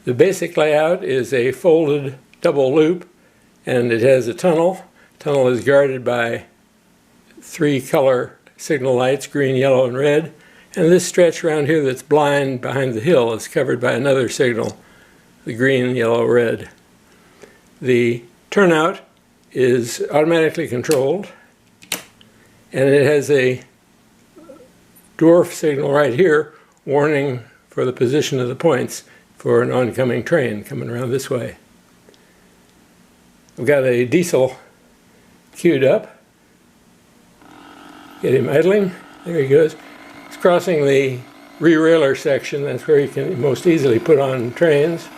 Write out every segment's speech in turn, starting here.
The basic layout is a folded double loop, and it has a tunnel. The tunnel is guarded by 3 color signal lights, green, yellow, and red. And this stretch around here that's blind behind the hill is covered by another signal, the green, yellow, red. The turnout is automatically controlled, and it has a dwarf signal right here warning for the position of the points for an oncoming train coming around this way. I've got a diesel queued up. Get him idling. There he goes. He's crossing the re-railer section. That's where you can most easily put on trains.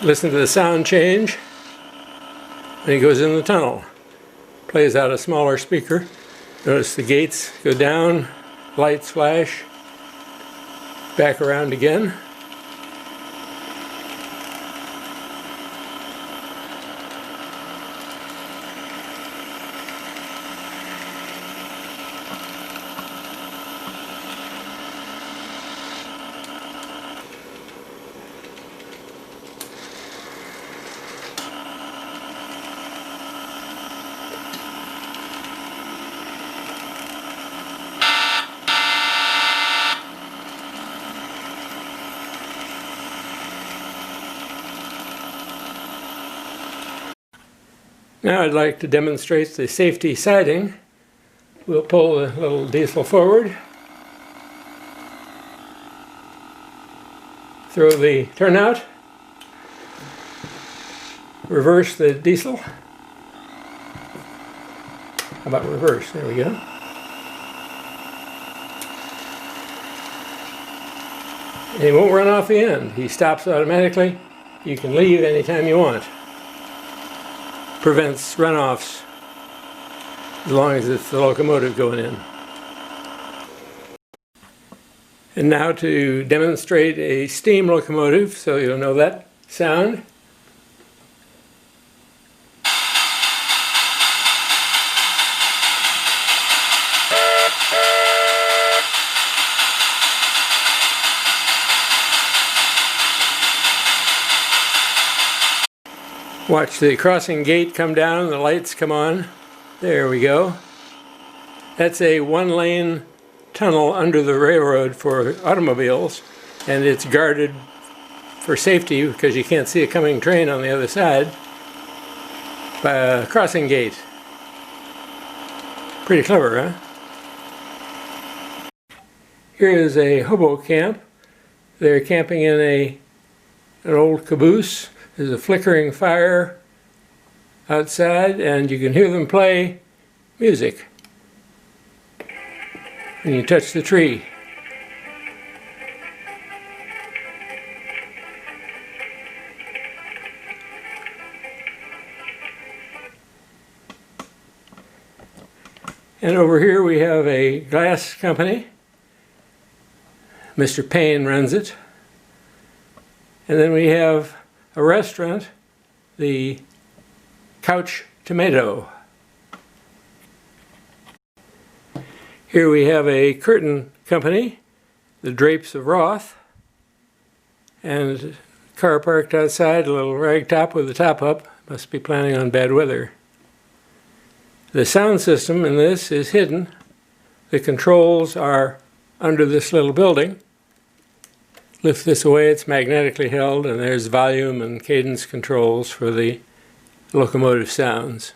Listen to the sound change when he goes in the tunnel. Plays out a smaller speaker. Notice the gates go down, lights flash, back around again. Now I'd like to demonstrate the safety siding. We'll pull the little diesel forward, throw the turnout, reverse the diesel. How about reverse? There we go. And he won't run off the end. He stops automatically. You can leave anytime you want. Prevents runoffs as long as it's the locomotive going in. And now to demonstrate a steam locomotive, so you'll know that sound. Watch the crossing gate come down, the lights come on. There we go. That's a one-lane tunnel under the railroad for automobiles, and it's guarded for safety because you can't see a coming train on the other side by a crossing gate. Pretty clever, huh? Here is a hobo camp. They're camping in an old caboose. There's a flickering fire outside, and you can hear them play music when you touch the tree. And over here we have a glass company. Mr. Payne runs it. And then we have a restaurant, the Couch Tomato. Here we have a curtain company, the Drapes of Roth, and a car parked outside, a little ragtop with the top up. Must be planning on bad weather. The sound system in this is hidden. The controls are under this little building. Lift this away, it's magnetically held, and there's volume and cadence controls for the locomotive sounds.